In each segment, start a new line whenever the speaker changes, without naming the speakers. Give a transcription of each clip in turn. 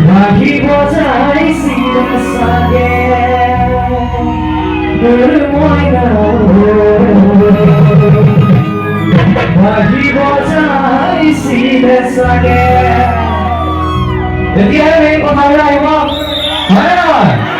বাহিব যাইছিল চাগে মোৰ মইনা বাহিব যাইছিল চাগে এতিয়া এই কথাবিলাক আহিব হয় নহয়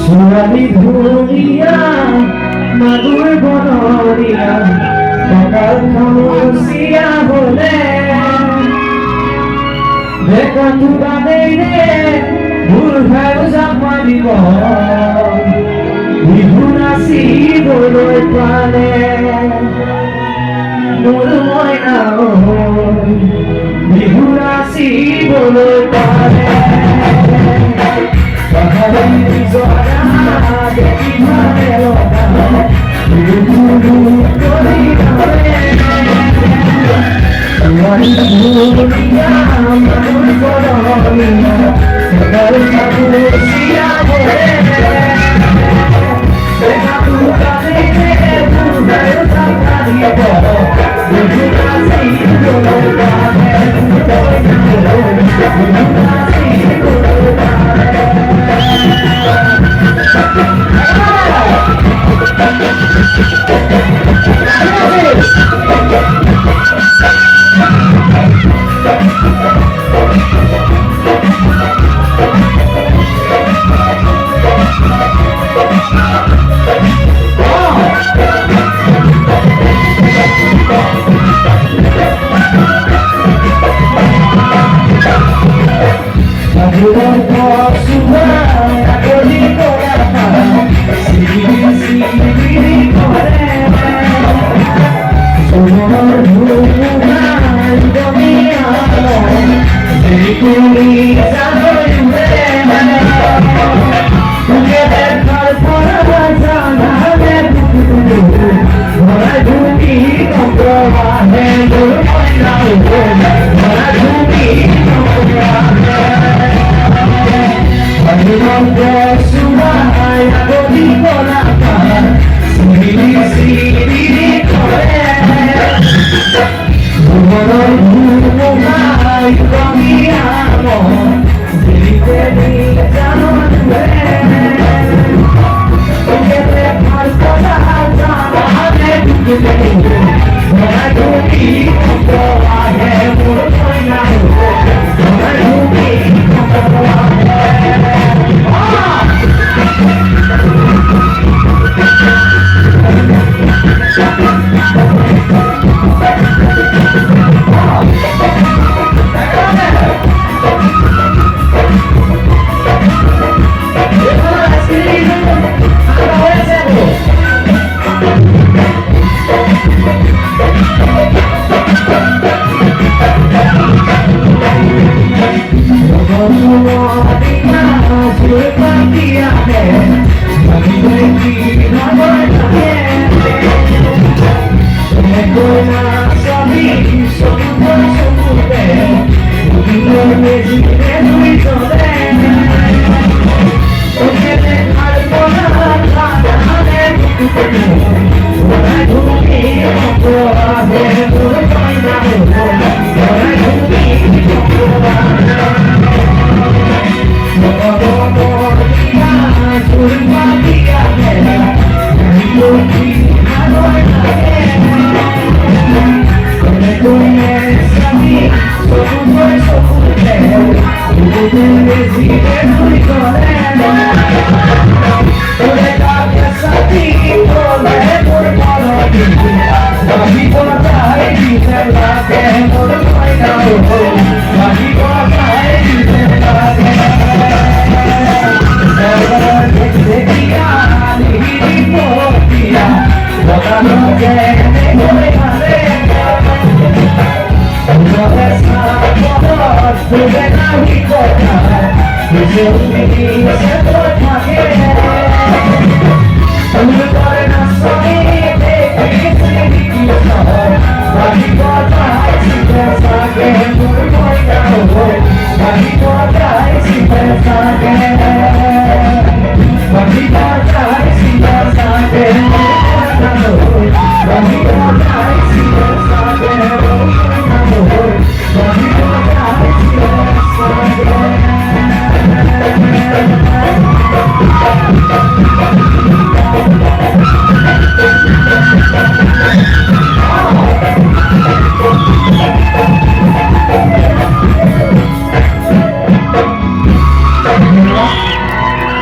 Suami dunia madur bonoria bakal kamu sia boleh dekat tuhan ini burhai usama di bawah ibu nasi boleh panen mulai nao ibu nasi boleh panen bahari zona jadi melota dulu kori Tuhan dunia manusia bodohnya segala satu siap boleh satu kali budaya tak dia bodoh bukan kasih boleh panen bukan kasih boleh panen Suarina, Surpatiane, Mami Namaste. Ekona sabi, sono sopute, Udino mesi e lui sole. Okene alpona, kadane kutene, Ora dhumi, ora he, ora paina ho, Ora dhumi, ora Thank you.